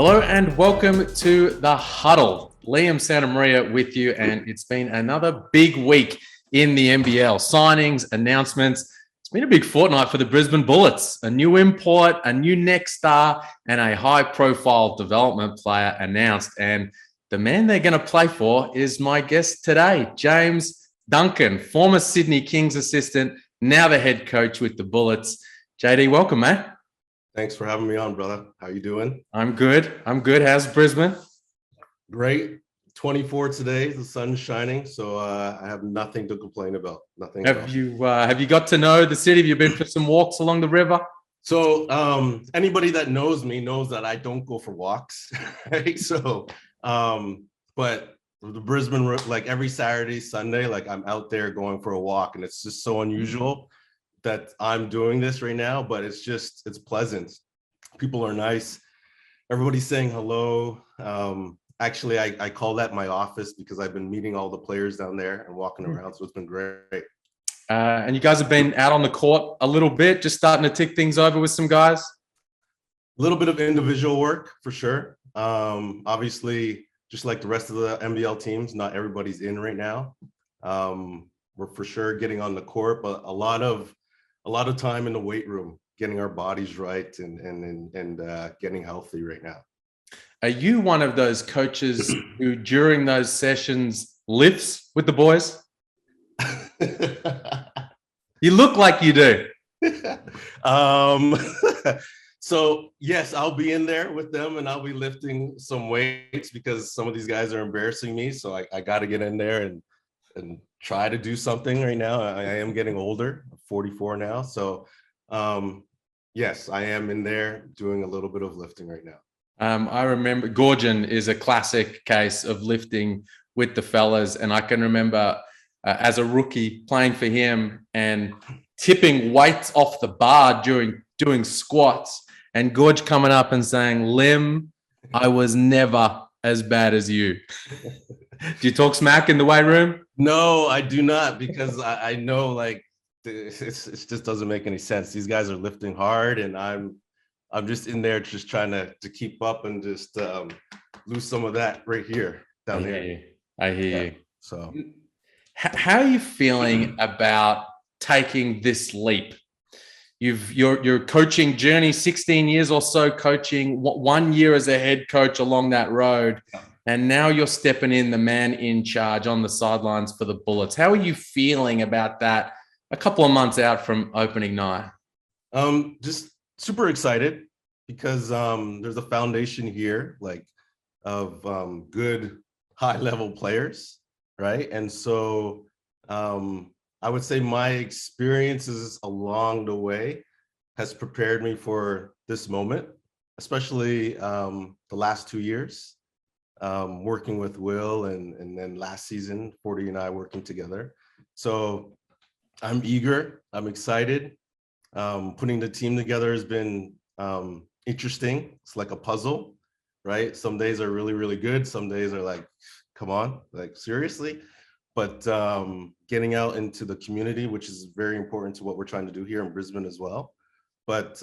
Hello and welcome to the Huddle. Liam Santamaria with you, and it's been another big week in the NBL. Signings, announcements. It's been a big fortnight for the Brisbane Bullets. A new import, a new next star, and a high-profile development player announced. And the man they're going to play for is my guest today, James Duncan, former Sydney Kings assistant, now the head coach with the Bullets. JD, welcome, mate. Thanks for having me on, brother. How you doing? I'm good. How's Brisbane? Great. 24 today. The sun's shining, so I have nothing to complain about. Nothing. Have you got to know the city? Have you been for some walks along the river? So anybody that knows me knows that I don't go for walks, right? So, but the Brisbane, like every Saturday, Sunday, like I'm out there going for a walk, and it's just so unusual that I'm doing this right now, but it's pleasant. People are nice. Everybody's saying hello. Actually, I call that my office because I've been meeting all the players down there and walking around, so it's been great. And you guys have been out on the court a little bit, just starting to tick things over with some guys? A little bit of individual work for sure. Obviously, just like the rest of the NBL teams, not everybody's in right now. We're for sure getting on the court, but a lot of time in the weight room, getting our bodies right and getting healthy right now. Are you one of those coaches who, during those sessions, lifts with the boys? You look like you do. So yes, I'll be in there with them and I'll be lifting some weights because some of these guys are embarrassing me. So I got to get in there and try to do something right now. I am getting older, 44 now. So yes, I am in there doing a little bit of lifting right now. I remember Gorgon is a classic case of lifting with the fellas. And I can remember as a rookie playing for him and tipping weights off the bar during doing squats, and Gorge coming up and saying, "Lim, I was never as bad as you." Do you talk smack in the weight room? No, I do not, because I know like it just doesn't make any sense. These guys are lifting hard, and I'm just in there just trying to keep up and just lose some of that right here down here. I hear you. So, how are you feeling about taking this leap? Your coaching journey, 16 years or so coaching, 1 year as a head coach along that road. And now you're stepping in, the man in charge on the sidelines for the Bullets. How are you feeling about that a couple of months out from opening night? Just super excited because there's a foundation here, like of good high-level players, right? And so I would say my experiences along the way has prepared me for this moment, especially the last 2 years. Working with Will and then last season, 40 and I working together. So I'm eager, I'm excited. Putting the team together has been interesting. It's like a puzzle, right? Some days are really, really good. Some days are like, come on, like seriously. But getting out into the community, which is very important to what we're trying to do here in Brisbane as well. But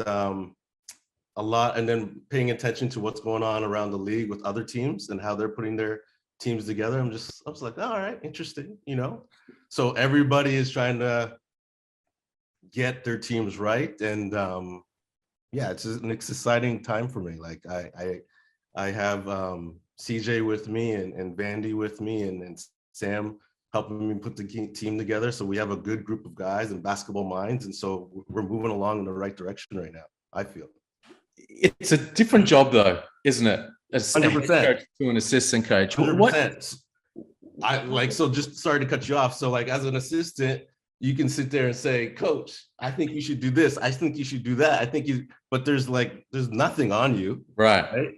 a lot, and then paying attention to what's going on around the league with other teams and how they're putting their teams together. I was like, oh, all right, interesting, you know? So everybody is trying to get their teams right. And yeah, it's an exciting time for me. Like I have CJ with me and Vandy with me and Sam helping me put the team together. So we have a good group of guys and basketball minds. And so we're moving along in the right direction right now, I feel. It's a different job though, isn't it? As 100%. a head coach to an assistant coach. 100%. So just sorry to cut you off. So like as an assistant, you can sit there and say, "Coach, I think you should do this. I think you should do that. I think you," but there's nothing on you. Right?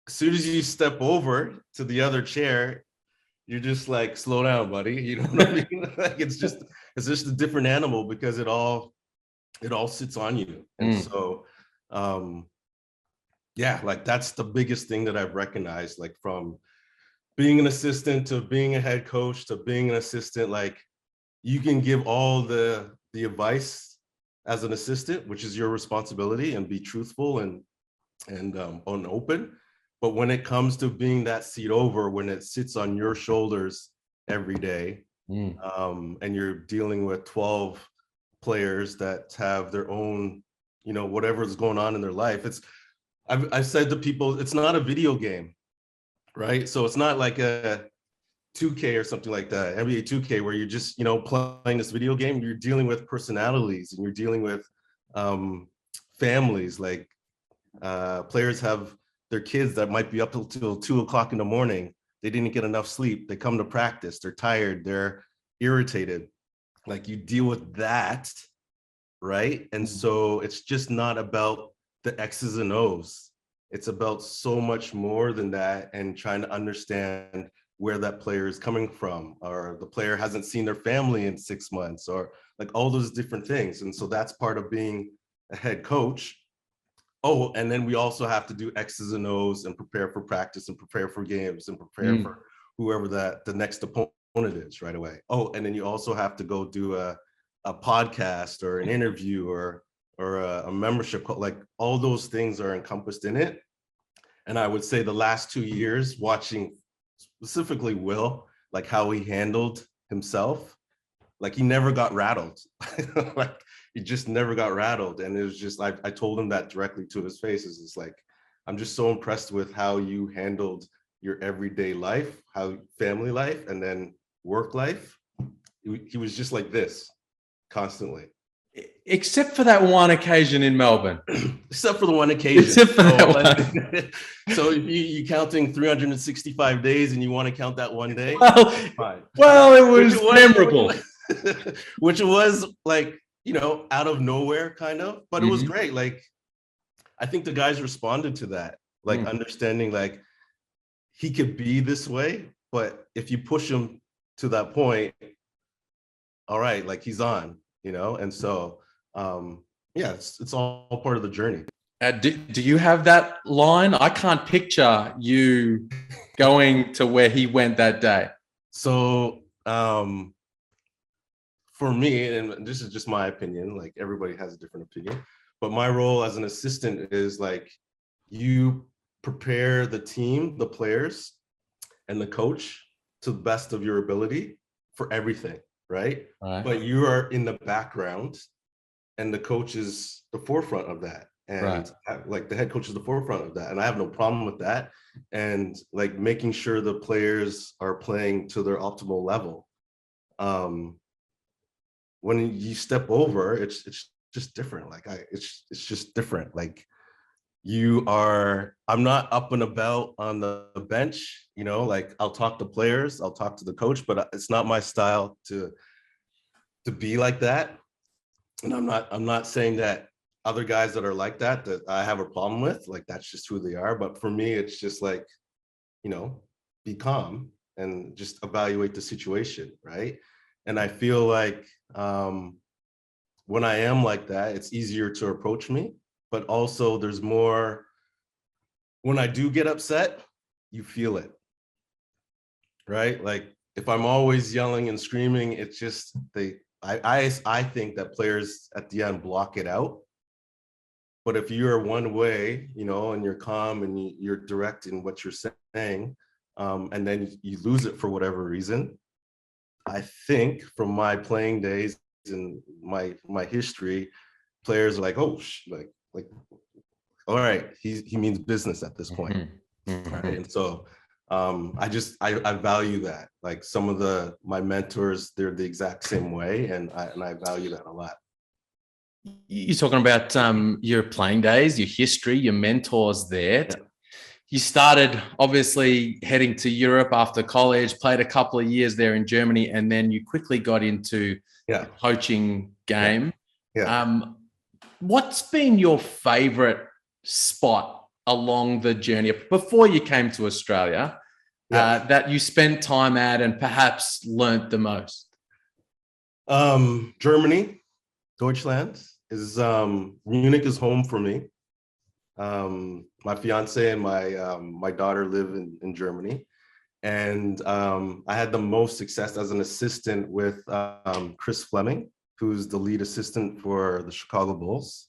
As soon as you step over to the other chair, you're just like, slow down, buddy. You know what I mean? Like it's just a different animal because it all sits on you. And so yeah, like that's the biggest thing that I've recognized, like from being an assistant to being a head coach to being an assistant. Like you can give all the advice as an assistant, which is your responsibility, and be truthful and and unopened. But when it comes to being that seat over, when it sits on your shoulders every day, and you're dealing with 12 players that have their own, whatever's going on in their life, I've said to people, it's not a video game, right? So it's not like a 2K or something like that, NBA 2K, where you're just, playing this video game. You're dealing with personalities, and you're dealing with families. Like players have their kids that might be up till 2 o'clock in the morning. They didn't get enough sleep. They come to practice. They're tired. They're irritated. Like, you deal with that, right? And so it's just not about the X's and O's. It's about so much more than that, and trying to understand where that player is coming from, or the player hasn't seen their family in 6 months, or like all those different things. And so that's part of being a head coach. Oh, and then we also have to do X's and O's, and prepare for practice, and prepare for games, and prepare for whoever the next opponent is right away. Oh, and then you also have to go do a podcast or an interview or a membership. Like, all those things are encompassed in it. And I would say the last 2 years, watching specifically Will, like how he handled himself, like he never got rattled. Like, he just never got rattled. And it was just, I told him that directly to his face. It's like, I'm just so impressed with how you handled your everyday life, how family life, and then work life. He was just like this constantly. Except for that one occasion in Melbourne. Except for the one occasion. Except for that one. So if you're counting 365 days and you want to count that one day, fine. Well, it was memorable. Which was like, out of nowhere kind of, but it was great. Like, I think the guys responded to that, like understanding like he could be this way, but if you push him to that point, all right, like he's on, and so yeah, it's all part of the journey. Do you have that line? I can't picture you going to where he went that day. So for me, and this is just my opinion, like everybody has a different opinion, but my role as an assistant is like, you prepare the team, the players, and the coach to the best of your ability for everything, right? But you are in the background, and the coach is the forefront of that. And like the head coach is the forefront of that. And I have no problem with that. And like making sure the players are playing to their optimal level. When you step over, it's just different. Like it's just different. Like I'm not up and about on the bench, like I'll talk to players, I'll talk to the coach, but it's not my style to be like that. And I'm not saying that other guys that are like that I have a problem with, like that's just who they are. But for me, it's just like, be calm and just evaluate the situation, right? And I feel like when I am like that, it's easier to approach me, but also there's more, when I do get upset, you feel it, right? Like if I'm always yelling and screaming, it's just, I think that players at the end block it out. But if you're one way, and you're calm and you're direct in what you're saying, and then you lose it for whatever reason, I think from my playing days and my history, players are like, oh, like, all right, he means business at this point, right? And so I value that. Like some of my mentors, they're the exact same way, and I value that a lot. You're talking about your playing days, your history, your mentors there. Yeah. You started obviously heading to Europe after college, played a couple of years there in Germany, and then you quickly got into the coaching game. What's been your favorite spot along the journey before you came to Australia that you spent time at and perhaps learnt the most? Germany, Deutschland is Munich is home for me. My fiance and my daughter live in Germany, and I had the most success as an assistant with Chris Fleming, who's the lead assistant for the Chicago Bulls.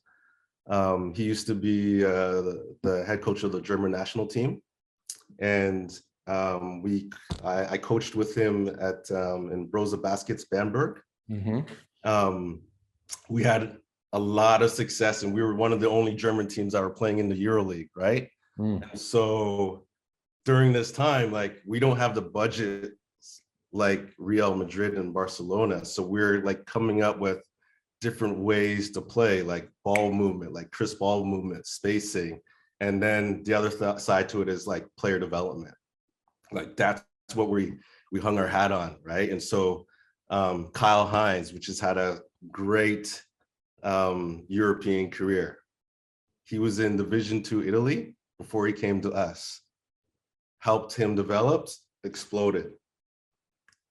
He used to be the head coach of the German national team, and I coached with him at in Brosa Baskets Bamberg. We had a lot of success, and we were one of the only German teams that were playing in the EuroLeague, right? And so during this time, like, we don't have the budget like Real Madrid and Barcelona, so we're like coming up with different ways to play, like ball movement, like crisp ball movement, spacing, and then the other side to it is like player development. Like, that's what we hung our hat on, right? And so Kyle Hines, which has had a great European career, he was in Division II Italy before he came to us. Helped him develop, exploded.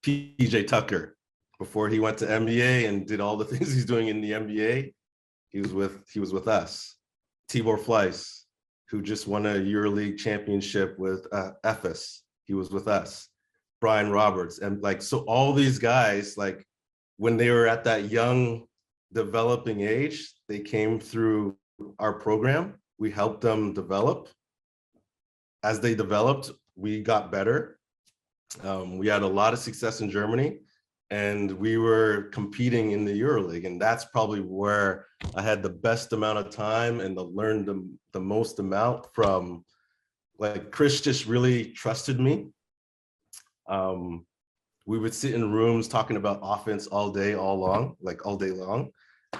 PJ Tucker, before he went to NBA and did all the things he's doing in the NBA, he was with us. Tibor Fleiss, who just won a EuroLeague championship with Ephes, he was with us. Brian Roberts, and like, so all these guys, like, when they were at that young developing age, they came through our program. We helped them develop. As they developed, we got better. We had a lot of success in Germany, and we were competing in the EuroLeague, and that's probably where I had the best amount of time and learned the most amount from. Like, Chris just really trusted me. We would sit in rooms talking about offense all day long,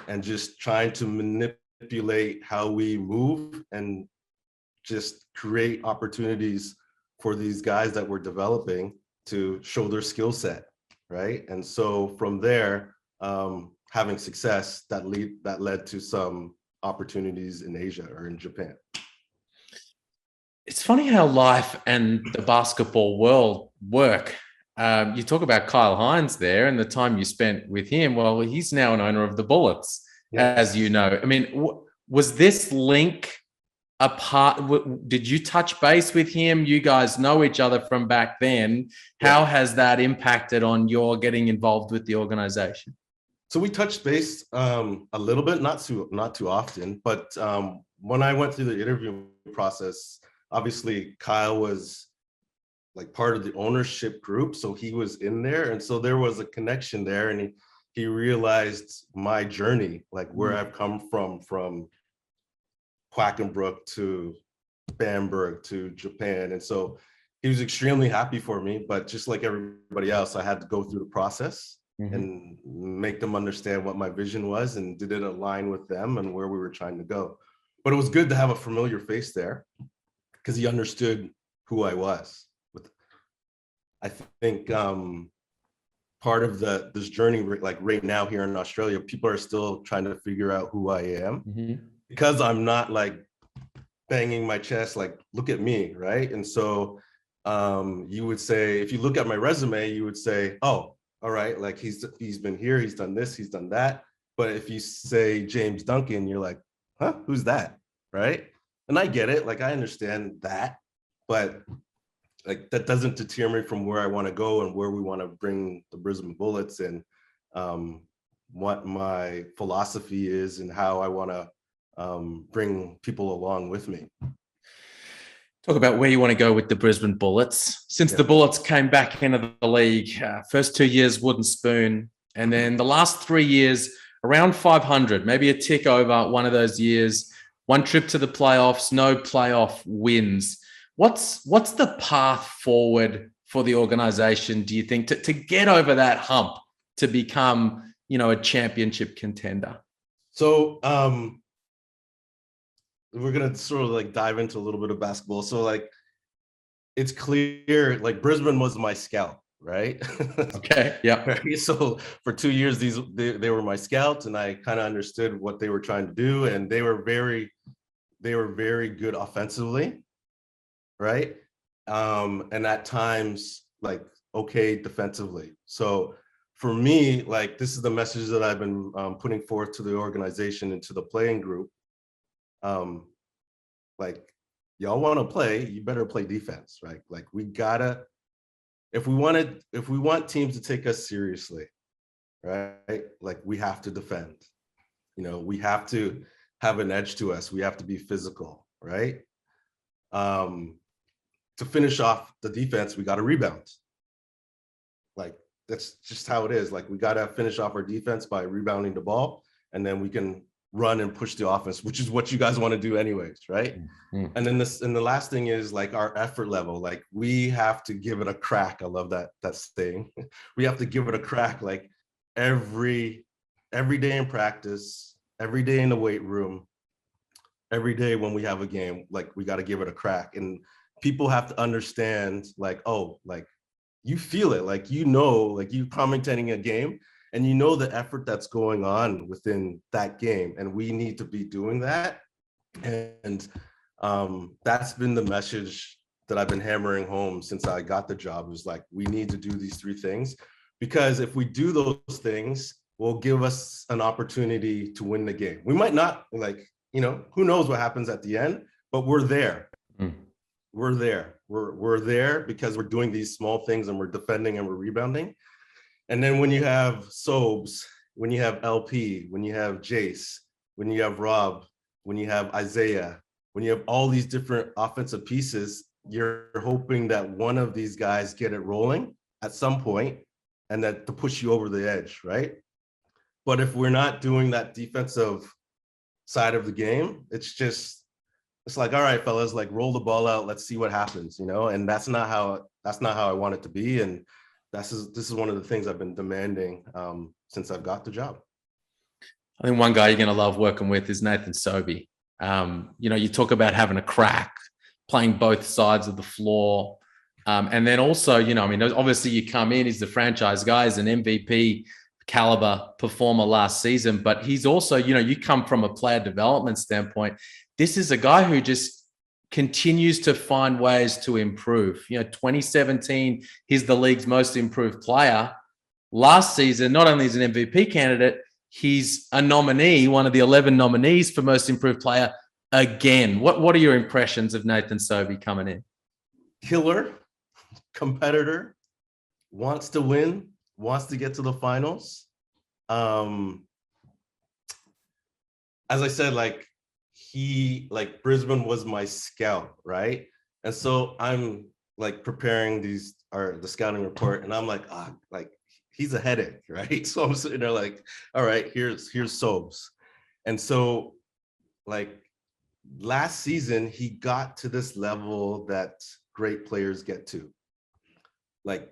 and just trying to manipulate how we move and just create opportunities for these guys that we're developing to show their skill set, right? And so from there, having success, that led to some opportunities in Asia or in Japan. It's funny how life and the basketball world work. You talk about Kyle Hines there and the time you spent with him. Well, he's now an owner of the Bullets, as you know. I mean, was this link a part? Did you touch base with him? You guys know each other from back then. How has that impacted on your getting involved with the organization? So we touched base a little bit, not too often, but when I went through the interview process, obviously Kyle was like part of the ownership group, so he was in there, and so there was a connection there, and he realized my journey, like where I've come from Quackenbrook to Bamberg to Japan, and so he was extremely happy for me. But just like everybody else, I had to go through the process and make them understand what my vision was, and did it align with them and where we were trying to go. But it was good to have a familiar face there, because he understood who I was. I think part of this journey, like right now here in Australia, people are still trying to figure out who I am, because I'm not like banging my chest, like, look at me, right? And so you would say, if you look at my resume, you would say, oh, all right, like he's been here, he's done this, he's done that. But if you say James Duncan, you're like, huh, who's that, right? And I get it, like I understand that, but like that doesn't deter me from where I want to go and where we want to bring the Brisbane Bullets, and what my philosophy is and how I want to bring people along with me. Talk about where you want to go with the Brisbane Bullets. Since the Bullets came back into the league, first 2 years wooden spoon, and then the last 3 years around 500, maybe a tick over one of those years. One trip to the playoffs, no playoff wins. What's the path forward for the organization, do you think, to get over that hump, to become, a championship contender? So we're gonna sort of like dive into a little bit of basketball. So like, it's clear, like Brisbane was my scout, right? Okay. Yeah. Right? So for 2 years, they were my scouts, and I kind of understood what they were trying to do, and they were very good offensively, right? And at times, like, okay, defensively. So for me, like, this is the message that I've been putting forth to the organization and to the playing group. Like, y'all want to play, you better play defense, right? Like, we gotta, if we want teams to take us seriously, right? Like, we have to defend. We have to have an edge to us. We have to be physical, right? To finish off the defense, we got to rebound. Like, that's just how it is. Like, we got to finish off our defense by rebounding the ball, and then we can run and push the offense, which is what you guys want to do anyways, right? Mm-hmm. And then the last thing is like our effort level. Like, we have to give it a crack. I love that saying. We have to give it a crack, like every day in practice, every day in the weight room, every day when we have a game. Like, we got to give it a crack. And people have to understand, like, oh, like, you feel it, like, you know, like, you commentating a game and you know the effort that's going on within that game, and we need to be doing that. And that's been the message that I've been hammering home since I got the job, is like, we need to do these 3 things, because if we do those things, will give us an opportunity to win the game. We might not, like, you know, who knows what happens at the end, but we're there. We're there. We're there because we're doing these small things, and we're defending and we're rebounding. And then when you have Sobes, when you have LP, when you have Jace, when you have Rob, when you have Isaiah, when you have all these different offensive pieces, you're hoping that one of these guys get it rolling at some point, and that to push you over the edge, right? But if we're not doing that defensive side of the game, it's like, all right, fellas, like, roll the ball out, let's see what happens, you know? And that's not how I want it to be. And this is one of the things I've been demanding since I've got the job. I think one guy you're going to love working with is Nathan Sobe. You know, you talk about having a crack, playing both sides of the floor. And then also, you know, I mean, obviously you come in, he's the franchise guy, he's an MVP caliber performer last season, but he's also, you know, you come from a player development standpoint. This is a guy who just continues to find ways to improve. You know, 2017, he's the league's most improved player. Last season, not only is an MVP candidate, he's a nominee, one of the 11 nominees for most improved player again. What are your impressions of Nathan Sobe coming in? Killer, competitor, wants to win, wants to get to the finals. As I said, like, Brisbane was my scout, right? And so I'm like preparing the scouting report, and I'm like, like, he's a headache, right? So I'm sitting there like, all right, here's Sobes. And so, like, last season, he got to this level that great players get to. Like,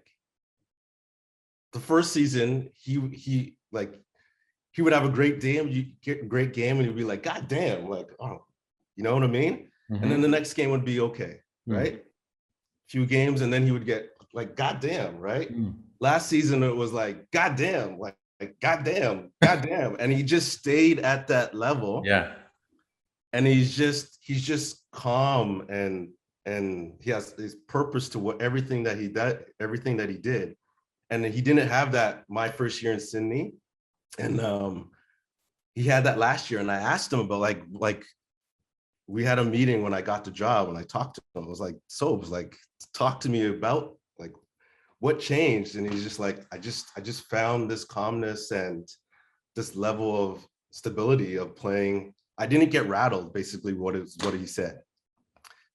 the first season, he would have a great game, and he'd be like, God damn, like, oh, you know what I mean? Mm-hmm. And then the next game would be okay, right? Few games, and then he would get like, God damn, right? Last season, it was like, God damn, like God damn. And he just stayed at that level. Yeah. And he's just calm, and he has his purpose to everything that he did. And he didn't have that my first year in Sydney. And he had that last year. And I asked him about like we had a meeting when I got the job, and I talked to him. I was like, Sobes, like, talk to me about like what changed. And he's just like, I just found this calmness and this level of stability of playing. I didn't get rattled, basically what he said.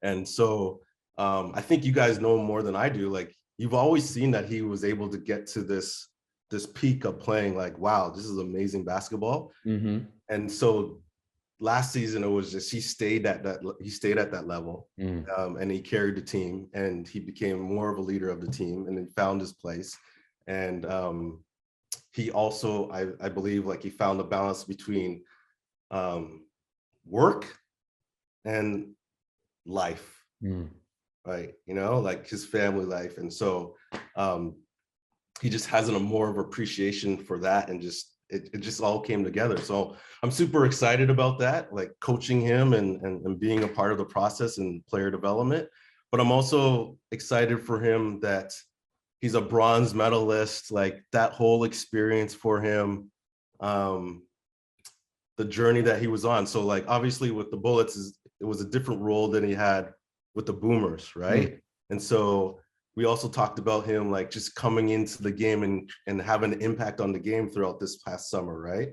And so I think you guys know more than I do. Like, you've always seen that he was able to get to this peak of playing like, wow, this is amazing basketball. Mm-hmm. And so last season, it was just, he stayed at that level. And he carried the team, and he became more of a leader of the team, and he found his place. And he also, I believe, like, he found the balance between work and life, right? You know, like his family life. And so he just has a more of appreciation for that, and just it just all came together. So I'm super excited about that, like coaching him and being a part of the process and player development. But I'm also excited for him that he's a bronze medalist, like that whole experience for him, the journey that he was on. So like, obviously with the Bullets, it was a different role than he had with the Boomers, right? And so we also talked about him like just coming into the game and having an impact on the game throughout this past summer, right?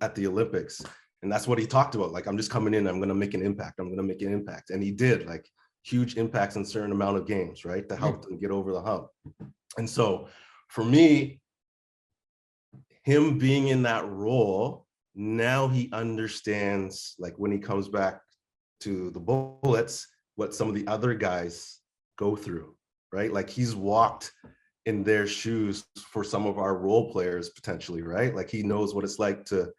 At the Olympics. And that's what he talked about. Like, I'm just coming in, I'm going to make an impact. I'm going to make an impact. And he did, like, huge impacts in a certain amount of games, right? To help them get over the hump. And so for me, him being in that role, now he understands, like, when he comes back to the Bullets, what some of the other guys go through, right? Like, he's walked in their shoes for some of our role players potentially, right? Like, he knows what it's like to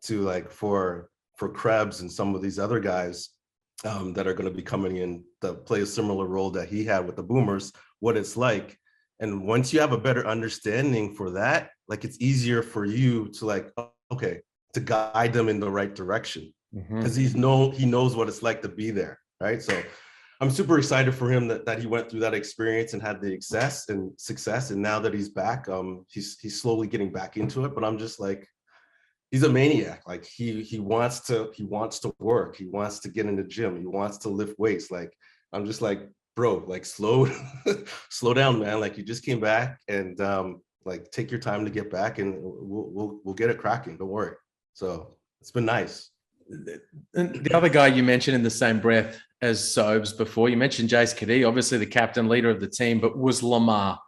like for Krebs and some of these other guys that are going to be coming in to play a similar role that he had with the Boomers, what it's like. And once you have a better understanding for that, like, it's easier for you to, like, okay, to guide them in the right direction, because he knows what it's like to be there, right? So I'm super excited for him that he went through that experience and had the success. And now that he's back, he's slowly getting back into it. But I'm just like, he's a maniac. Like, he wants to work. He wants to get in the gym. He wants to lift weights. Like, I'm just like, bro, like, slow down, man. Like, you just came back, and like, take your time to get back, and we'll get it cracking. Don't worry. So it's been nice. And the other guy you mentioned in the same breath as Sobes before, you mentioned Jace Cadee, obviously the captain, leader of the team, but was Lamar.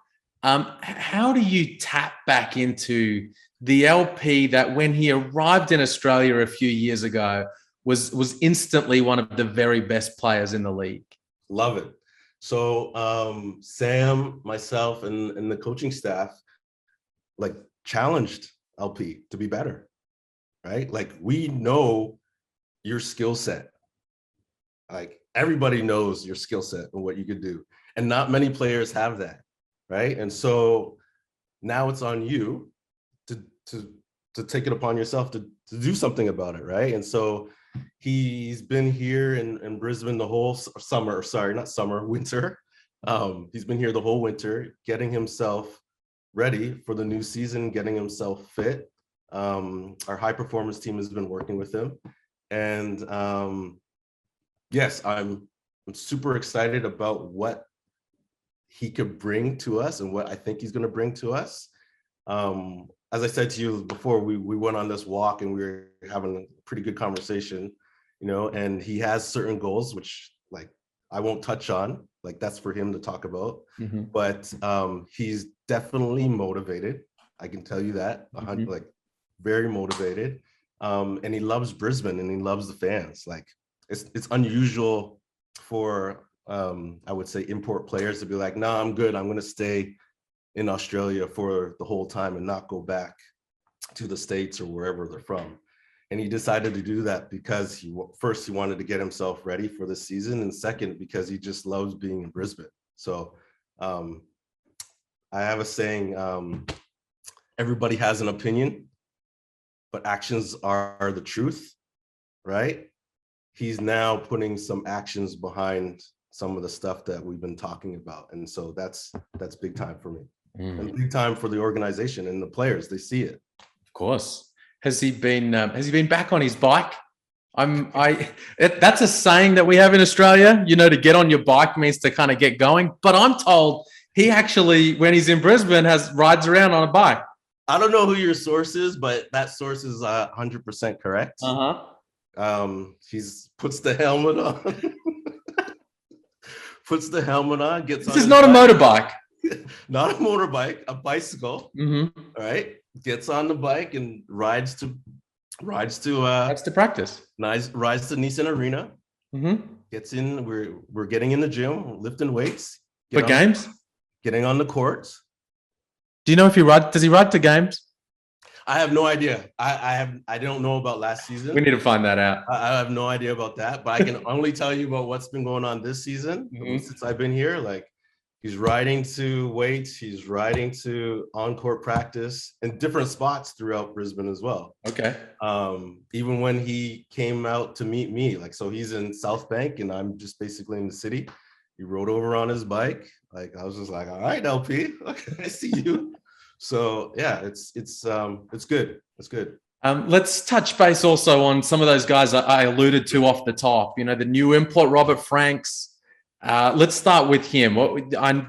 How do you tap back into the LP that when he arrived in Australia a few years ago was instantly one of the very best players in the league? Love it. So Sam, myself, and the coaching staff, like, challenged LP to be better, right? Like, we know your skill set. Like, everybody knows your skill set and what you could do. And not many players have that, right? And so now it's on you to take it upon yourself to do something about it, right? And so he's been here in Brisbane the whole summer, sorry, not summer, winter. He's been here the whole winter, getting himself ready for the new season, getting himself fit. Our high performance team has been working with him. And yes, I'm super excited about what he could bring to us and what I think he's going to bring to us. As I said to you before, we went on this walk and we were having a pretty good conversation, you know, and he has certain goals, which, like, I won't touch on, like, that's for him to talk about. But he's definitely motivated. I can tell you that, like, very motivated. And he loves Brisbane and he loves the fans. Like, it's unusual for, I would say, import players to be like, no, I'm good. I'm going to stay in Australia for the whole time and not go back to the States or wherever they're from. And he decided to do that because he wanted to get himself ready for the season, and second, because he just loves being in Brisbane. So I have a saying, everybody has an opinion, but actions are the truth, right? He's now putting some actions behind some of the stuff that we've been talking about. And so that's big time for me. And big time for the organization and the players. They see it. Of course. Has he been back on his bike? That's a saying that we have in Australia, you know, to get on your bike means to kind of get going. But I'm told he actually, when he's in Brisbane, rides around on a bike. I don't know who your source is, but that source is 100% correct. He's puts the helmet on. Puts the helmet on, gets This is not a motorbike. Not a motorbike, a bicycle. All right. Gets on the bike and rides to practice. Rides to Nissan Arena. Gets in. We're getting in the gym, lifting weights. For games? Getting on the courts. Do you know if does he ride to games? I have no idea. I don't know about last season. We need to find that out. I have no idea about that, but I can only tell you about what's been going on this season since I've been here. Like, he's riding to weights, he's riding to on-court practice in different spots throughout Brisbane as well. Okay. Even when he came out to meet me, like, so he's in South Bank and I'm just basically in the city. He rode over on his bike. Like, I was just like, all right, LP, okay, I see you. So yeah, it's good. It's good. Let's touch base also on some of those guys I alluded to off the top. You know, the new import, Robert Franks. Let's start with him.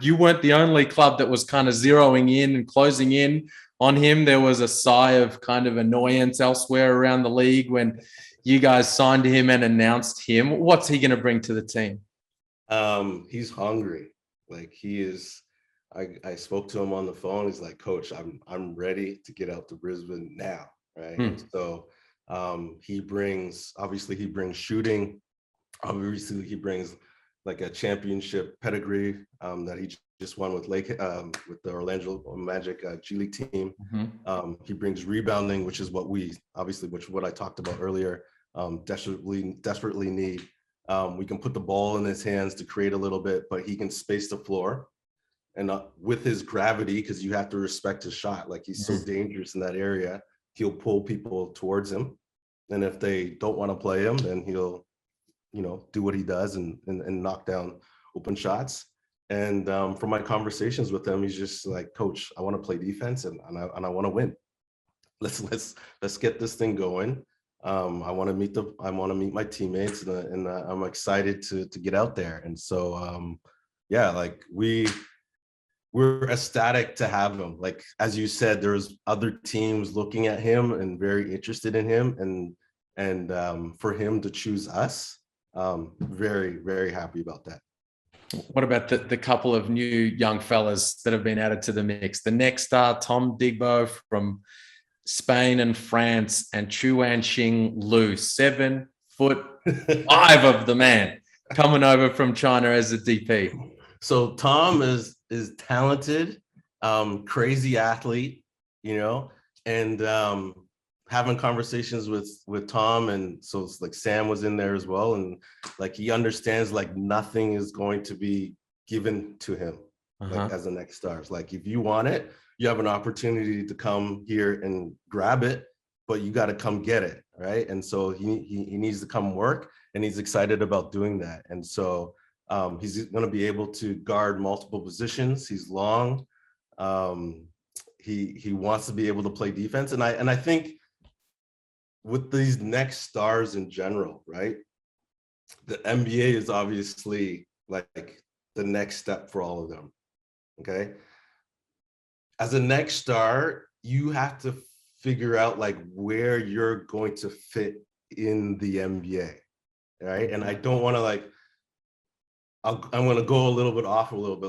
You weren't the only club that was kind of zeroing in and closing in on him. There was a sigh of kind of annoyance elsewhere around the league when you guys signed him and announced him. What's he going to bring to the team? He's hungry. Like he is. I spoke to him on the phone. He's like, Coach, I'm ready to get out to Brisbane now, right? And so he brings shooting. Obviously, he brings like a championship pedigree that he just won with with the Orlando Magic G League team. He brings rebounding, which is what I talked about earlier. Desperately need. We can put the ball in his hands to create a little bit, but he can space the floor. And with his gravity, because you have to respect his shot, like he's so dangerous in that area, he'll pull people towards him. And if they don't want to play him, then he'll, do what he does and knock down open shots. And from my conversations with him, he's just like, Coach, I want to play defense and I want to win. Let's get this thing going. I want to meet my teammates, and I'm excited to get out there. And so like we're ecstatic to have him. Like, as you said, there's other teams looking at him and very interested in him, and for him to choose us, very, very happy about that. What about the couple of new young fellas that have been added to the mix? The next star, Tom Digbo from Spain and France, and Chuan Xing Lu, 7'5" of the man, coming over from China as a DP. So Tom is talented, crazy athlete, and having conversations with Tom, and so it's like Sam was in there as well, and like he understands like nothing is going to be given to him like as the next stars. Like if you want it, you have an opportunity to come here and grab it, but you got to come get it, right? And so he needs to come work, and he's excited about doing that. And so he's going to be able to guard multiple positions. He's long. He wants to be able to play defense, and I think with these next stars in general, right? The NBA is obviously like the next step for all of them. Okay. As a next star, you have to figure out like where you're going to fit in the NBA, right? And I don't want to I'm going to go a little bit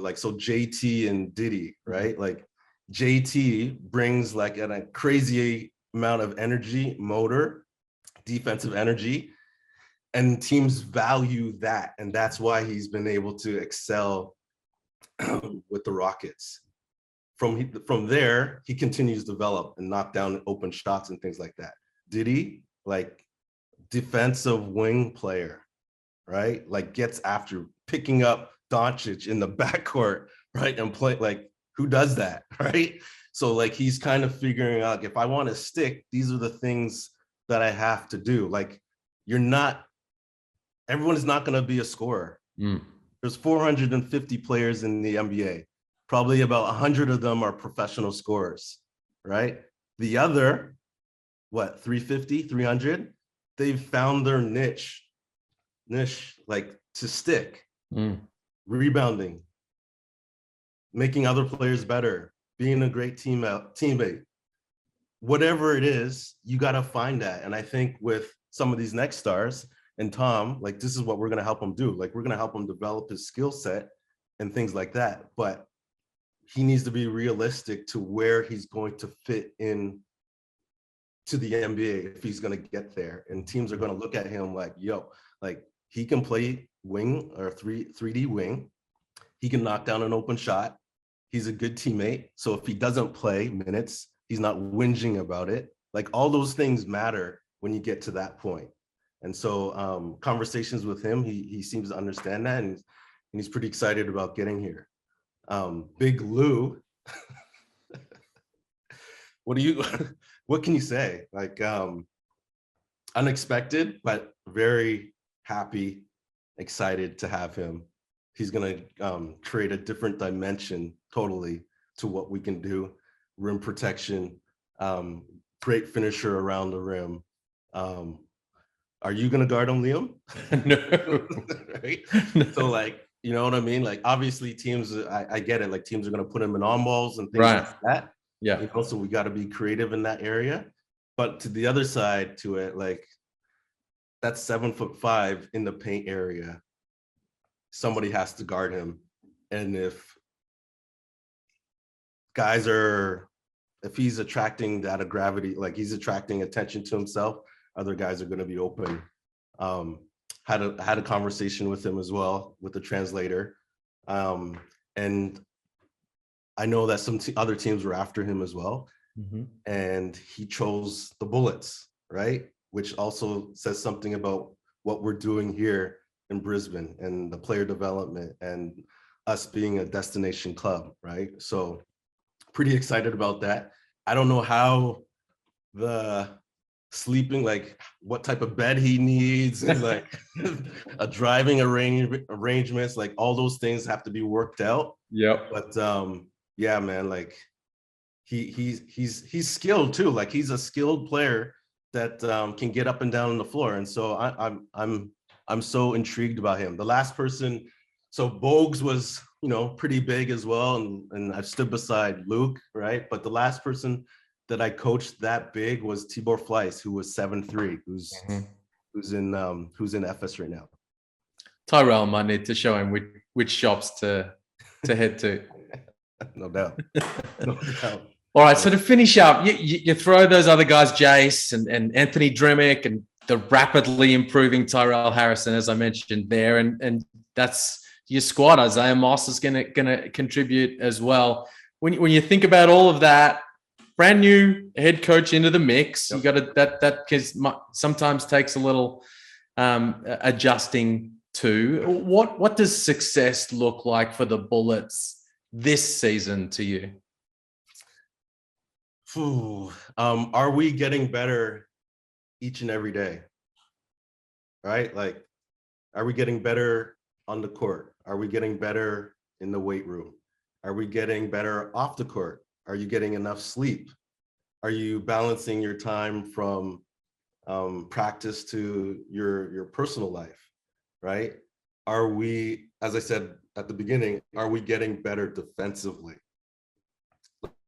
like, so JT and Diddy, right? Like JT brings like a crazy amount of energy, motor, defensive energy, and teams value that. And that's why he's been able to excel with the Rockets. From there, he continues to develop and knock down open shots and things like that. Diddy, like defensive wing player, right? Like gets after picking up Doncic in the backcourt, right? And play, like, who does that, right? So like he's kind of figuring out, if I want to stick, these are the things that I have to do. Like everyone is not going to be a scorer. There's 450 players in the NBA. Probably about 100 of them are professional scorers, right? The other, 350, 300, they've found their niche, like to stick, rebounding, making other players better, being a great teammate. Whatever it is, you got to find that. And I think with some of these next stars and Tom, like this is what we're going to help him do. Like we're going to help him develop his skill set and things like that. But he needs to be realistic to where he's going to fit in to the NBA if he's going to get there. And teams are going to look at him like, yo, like he can play wing or 3D wing. He can knock down an open shot. He's a good teammate. So if he doesn't play minutes, he's not whinging about it. Like all those things matter when you get to that point. And so conversations with him, he seems to understand that, and he's pretty excited about getting here. Big Lou, what can you say? Like unexpected, but very happy, excited to have him. He's going to create a different dimension totally to what we can do. Rim protection, great finisher around the rim. Are you going to guard him, Liam? No. Right? No. So like, you know what I mean? Like obviously teams, I get it. Like teams are going to put him in on balls and things like that. Yeah. So we got to be creative in that area. But to the other side to it, like that's 7'5" in the paint area. Somebody has to guard him. And if he's attracting that of gravity, like he's attracting attention to himself, other guys are going to be open. Had a conversation with him as well, with the translator. And I know that some other teams were after him as well. Mm-hmm. And he chose the Bullets, right? Which also says something about what we're doing here in Brisbane and the player development and us being a destination club, right? So pretty excited about that. I don't know how the sleeping, like what type of bed he needs and like a driving arrangements, like all those things have to be worked out. Yep. But yeah, man, like he's skilled too. Like he's a skilled player that can get up and down on the floor. And so I'm so intrigued about him. The last person, so Bogues was, you know, pretty big as well. And I've stood beside Luke, right? But the last person that I coached that big was Tibor Fleiss, who was 7'3", who's in FS right now. Tyrell might need to show him which shops to head to. No doubt. No doubt. All right, so to finish up, you throw those other guys, Jace and Anthony Dremick, and the rapidly improving Tyrell Harrison, as I mentioned there, and that's your squad. Isaiah Moss is gonna contribute as well. When you think about all of that, brand new head coach into the mix, you got to that sometimes takes a little adjusting to. What does success look like for the Bullets this season to you? Are we getting better each and every day? Right? Like, are we getting better on the court? Are we getting better in the weight room? Are we getting better off the court? Are you getting enough sleep? Are you balancing your time from practice to your personal life, right? Are we, as I said at the beginning, are we getting better defensively?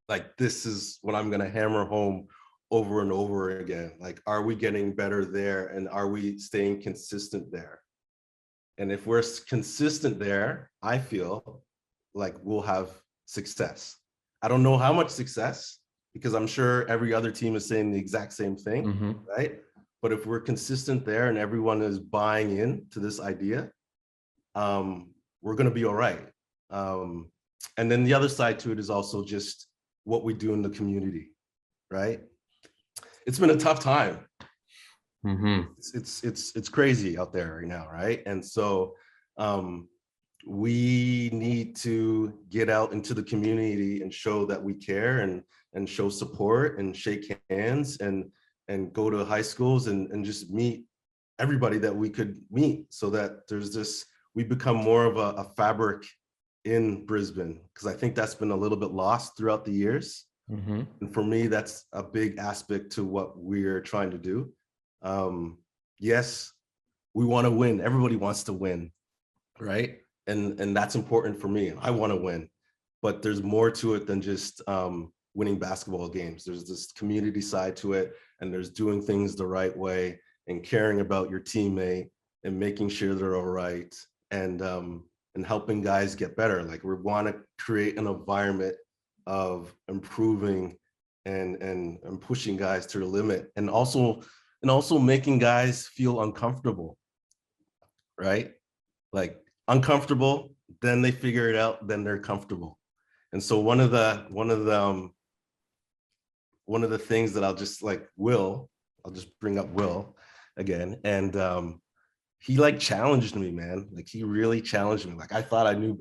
Like, this is what I'm going to hammer home over and over again. Like, are we getting better there? And are we staying consistent there? And if we're consistent there, I feel like we'll have success. I don't know how much success, because I'm sure every other team is saying the exact same thing, right? But if we're consistent there and everyone is buying in to this idea, we're going to be all right. And then the other side to it is also just what we do in the community, right? It's been a tough time. It's crazy out there right now, right? And so we need to get out into the community and show that we care and show support and shake hands and go to high schools and just meet everybody that we could meet, so that there's this, we become more of a fabric in Brisbane, because I think that's been a little bit lost throughout the years. And for me, that's a big aspect to what we're trying to do. Yes, we want to win. Everybody wants to win, right? And that's important for me. I want to win, but there's more to it than just winning basketball games. There's this community side to it, and there's doing things the right way and caring about your teammate and making sure they're all right, and helping guys get better. Like, we want to create an environment of improving and pushing guys to the limit, and also making guys feel uncomfortable, right? Like, uncomfortable, then they figure it out, then they're comfortable. And so one of the things that I'll just bring up Will again, and he like challenged me, man. Like, he really challenged me. Like, I thought I knew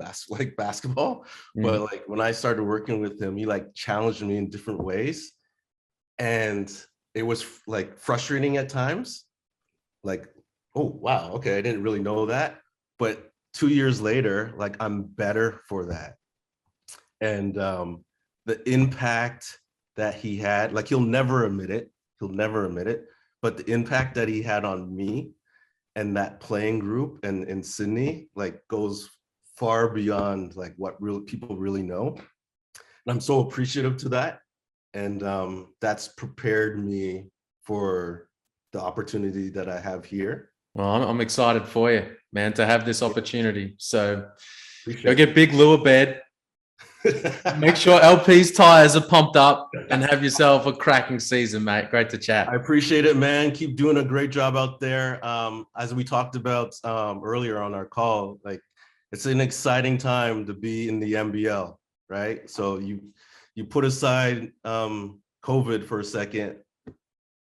basketball, but like when I started working with him, he like challenged me in different ways, and it was like frustrating at times. Like, oh wow, okay, I didn't really know that. But 2 years later, like, I'm better for that. And the impact that he had, like, he'll never admit it, but the impact that he had on me and that playing group and in Sydney, like, goes far beyond like what real people really know. And I'm so appreciative to that. And that's prepared me for the opportunity that I have here. Well, I'm excited for you, man, to have this opportunity. So go Appreciate get big lure bed. Make sure LP's tires are pumped up and have yourself a cracking season, mate. Great to chat. I appreciate it, man. Keep doing a great job out there. As we talked about earlier on our call, like it's an exciting time to be in the NBL, right? So you put aside COVID for a second,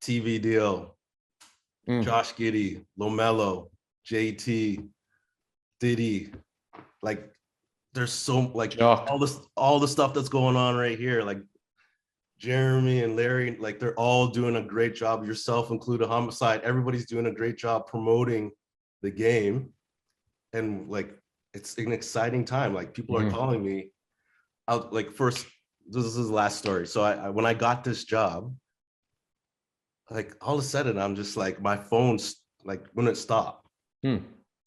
TV deal, Josh Giddey, LaMelo, JT, Diddy, like there's so like Jock. all the stuff that's going on right here, like Jeremy and Larry, like they're all doing a great job, yourself included, Homicide, everybody's doing a great job promoting the game. And like it's an exciting time. Like people are calling me out. Like first, this is the last story. So I when I got this job, like all of a sudden I'm just like my phone's like wouldn't stop.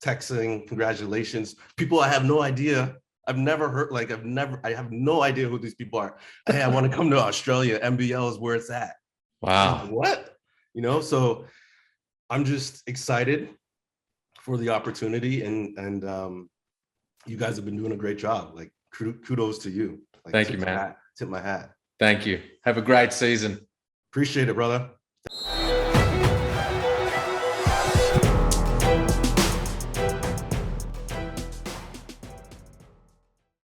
Texting, congratulations. People I have no idea. I've never heard, like I have no idea who these people are. Hey, I want to come to Australia. NBL is where it's at. Wow. What? You know, so I'm just excited for the opportunity, and you guys have been doing a great job. Like kudos to you. Like, Thank you, man. Tip my hat. Thank you. Have a great season. Appreciate it, brother.